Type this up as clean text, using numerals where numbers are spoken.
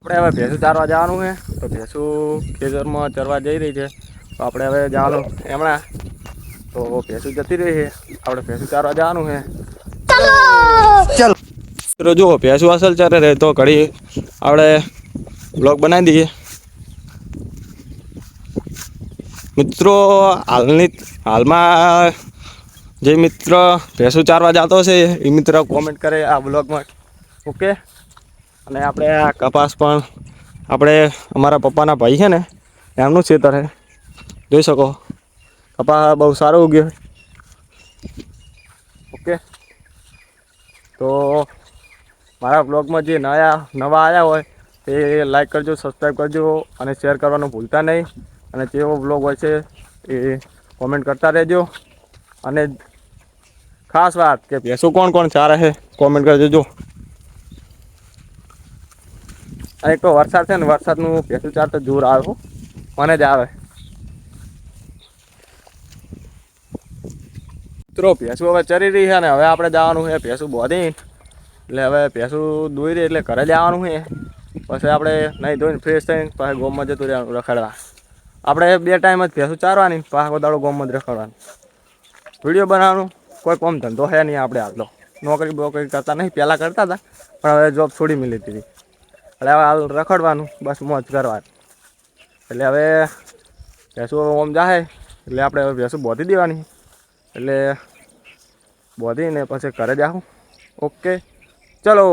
આપણે હવે ભેંસું ચારવા જવાનું છે તો ભેંસું ખેતરમાં ચરવા જઈ રહી છે તો આપણે હવે જવાનું હમણાં તો ભેંસું જતી રહી છે આપણે ભેંસું ચારવા જવાનું છે ચલો ચલો મિત્રો જુઓ ભેંસું અસલ ચારે રહે તો ઘડી આપણે બ્લોગ બનાવી દઈએ મિત્રો હાલમાં જે મિત્ર ભેંસું ચારવા જતો છે એ મિત્ર કોમેન્ટ કરે આ બ્લોગમાં ઓકે અને આપણે આ કપાસ પણ આપણે અમારા પપ્પાના ભાઈ છે ને એમનું ખેતર છે જોઈ શકો કપાસ બહુ સારો ઉગ્યો ઓકે તો મારા બ્લોગમાં જે નવા આવ્યા હોય તે લાઈક કરજો સબસ્ક્રાઈબ કરજો અને શેર કરવાનું ભૂલતા નહીં અને જેવો બ્લોગ હોય છે એ કોમેન્ટ કરતા રહેજો અને ખાસ વાત કે ભેંસું કોણ કોણ ચારે છે કોમેન્ટ કરજો જો એક તો વરસાદ છે ને વરસાદનું ભેંસું ચાર તો જોર આવે મને જ આવે મિત્રો ભેંસું હવે ચરી રહી છે ને હવે આપણે જવાનું છે ભેંસું બોધી એટલે હવે ભેંસું દોઈ રહી એટલે ઘરે જવાનું છે પછી આપણે નહીં ધોઈને ફ્રેશ થઈને પાછું ગોમમાં જતું રહેવાનું રખડવા આપણે 2 ટાઈમ જ ભેંસું ચારવાની પાછો દાડો ગોમમાં જ રખડવાનું વિડીયો બનાવવાનું કોઈ કોમ ધંધો છે નહીં આપણે હાલ તો નોકરી બોકરી કરતા નહીં પહેલાં કરતા હતા પણ હવે જોબ છોડી મેલી હતી એટલે હવે હાલ રખડવાનું બસ મોજ કરવાની એટલે હવે ભેંસું ઓમ જાહે એટલે આપણે હવે ભેંસું બોધી દેવાની એટલે બોધીને પછી ઘરે જાઉં ઓકે ચલો